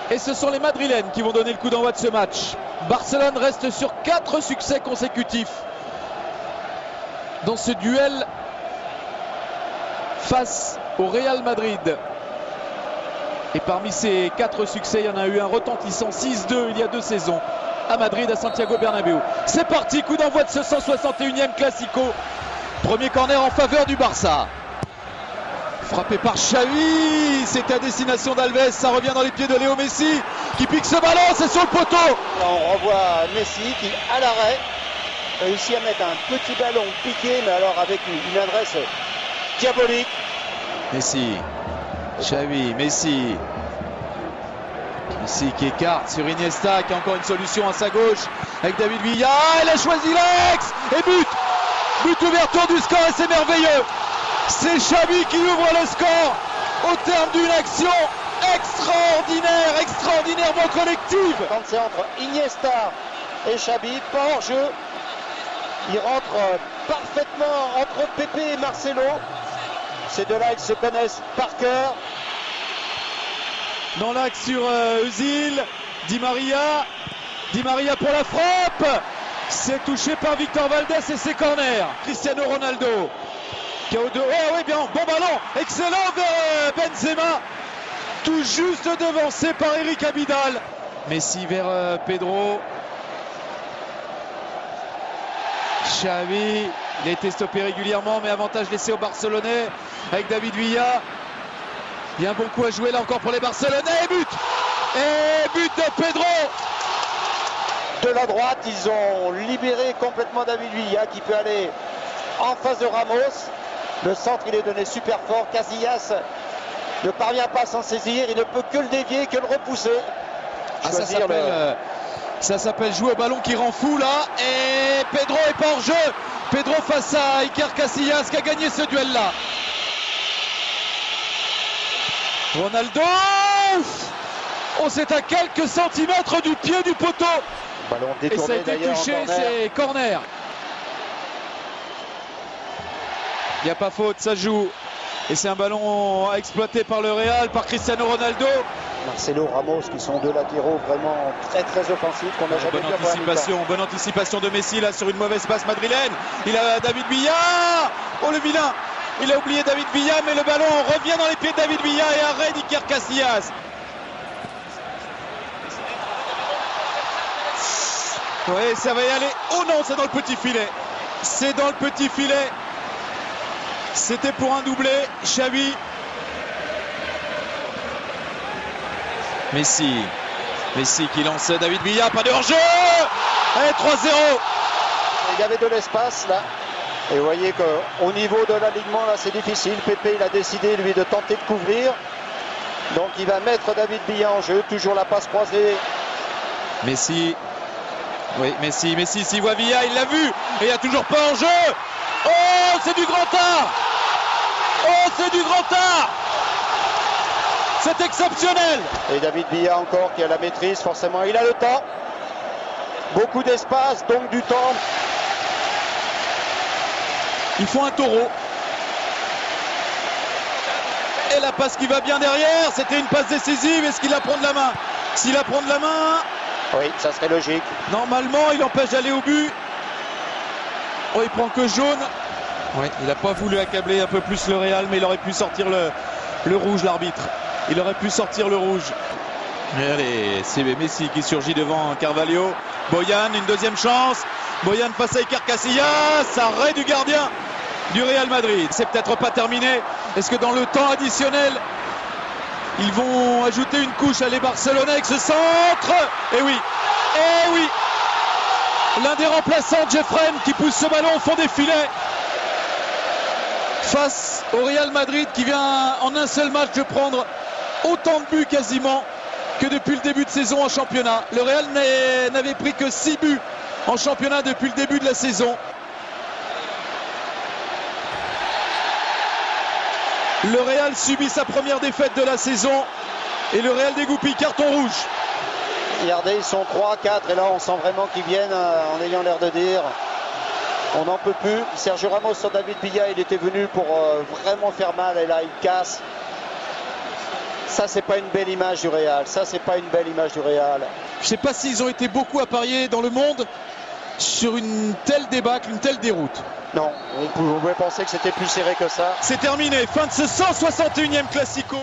Et ce sont les Madrilènes qui vont donner le coup d'envoi de ce match. Barcelone reste sur 4 succès consécutifs dans ce duel face au Real Madrid. Et parmi ces 4 succès, il y en a eu un retentissant 6-2 il y a 2 saisons à Madrid, à Santiago Bernabéu. C'est parti, coup d'envoi de ce 161e Classico. Premier corner en faveur du Barça. Frappé par Xavi, c'est à destination d'Alves, ça revient dans les pieds de Léo Messi qui pique ce ballon, c'est sur le poteau. Là, on revoit Messi qui, à l'arrêt, réussit à mettre un petit ballon piqué, mais alors avec une adresse diabolique. Messi, Xavi, Messi qui écarte sur Iniesta, qui a encore une solution à sa gauche avec David Villa. Elle a choisi l'ex et but ouverture du score, et c'est merveilleux. C'est Xavi qui ouvre le score au terme d'une action extraordinairement collective. Quand c'est entre Iniesta et Xavi, pas hors jeu. Il rentre parfaitement entre Pepe et Marcelo. Ces deux-là, ils se connaissent par cœur. Dans l'axe sur Özil, Di Maria pour la frappe. C'est touché par Victor Valdés et c'est corner. Cristiano Ronaldo. KO2, oh oui, bien, bon ballon, excellent vers Benzema, tout juste devancé par Eric Abidal. Messi vers Pedro. Xavi, il a été stoppé régulièrement, mais avantage laissé aux Barcelonais avec David Villa. Il y a un bon coup à jouer là encore pour les Barcelonais, et but de Pedro. De la droite, ils ont libéré complètement David Villa qui peut aller en face de Ramos. Le centre, il est donné super fort. Casillas ne parvient pas à s'en saisir. Il ne peut que le dévier, que le repousser. Ça s'appelle jouer au ballon qui rend fou là. Et Pedro est pas hors jeu. Pedro face à Iker Casillas qui a gagné ce duel-là. Ronaldo. Oh, c'est à quelques centimètres du pied du poteau. Ballon et détourné, ça a été touché, c'est corner. Il n'y a pas faute, ça joue. Et c'est un ballon exploité par le Real, par Cristiano Ronaldo. Marcelo, Ramos, qui sont deux latéraux vraiment très offensifs qu'on n'a jamais vu. Bonne anticipation de Messi là sur une mauvaise passe madrilène. Il a David Villa. Oh le vilain. Il a oublié David Villa, mais le ballon revient dans les pieds de David Villa et arrêt d'Iker Casillas. Oui, ça va y aller. Oh non, c'est dans le petit filet. C'est dans le petit filet. C'était pour un doublé. Xavi. Messi qui lance David Villa. Pas de hors-jeu. Et 3-0. Il y avait de l'espace là. Et vous voyez qu'au niveau de l'alignement là, c'est difficile. Pepe, il a décidé lui de tenter de couvrir. Donc il va mettre David Villa en jeu. Toujours la passe croisée. Messi. Oui, Messi s'y voit Villa, il l'a vu. Et il n'y a toujours pas en jeu. Oh, c'est du grand art. Oh, c'est du grand art. C'est exceptionnel. Et David Villa encore qui a la maîtrise, forcément, il a le temps. Beaucoup d'espace, donc du temps. Ils font un taureau. Et la passe qui va bien derrière, c'était une passe décisive. Est-ce qu'il la prend de la main? S'il la prend de la main... Oui, ça serait logique. Normalement, il empêche d'aller au but. Oh, il prend que jaune. Oui, il n'a pas voulu accabler un peu plus le Real, mais il aurait pu sortir le rouge, l'arbitre. Il aurait pu sortir le rouge. Et allez, c'est Messi qui surgit devant Carvalho. Boyan, une deuxième chance. Boyan face à Iker Casillas. Arrêt du gardien du Real Madrid. C'est peut-être pas terminé. Est-ce que dans le temps additionnel, ils vont ajouter une couche à les Barcelonais avec ce centre? Eh oui, l'un des remplaçants, Jeffren, qui pousse ce ballon au fond des filets. Face au Real Madrid qui vient en un seul match de prendre autant de buts quasiment que depuis le début de saison en championnat. Le Real n'avait pris que 6 buts en championnat depuis le début de la saison. Le Real subit sa première défaite de la saison et le Real dégoupille, carton rouge. Regardez, ils sont 3-4 et là on sent vraiment qu'ils viennent en ayant l'air de dire on n'en peut plus. Sergio Ramos sur David Villa, il était venu pour vraiment faire mal et là il casse. Ça, c'est pas une belle image du Real. Ça, c'est pas une belle image du Real. Je sais pas s'ils ont été beaucoup à parier dans le monde sur une telle débâcle, une telle déroute. Non, on pouvait penser que c'était plus serré que ça. C'est terminé, fin de ce 161e Classico.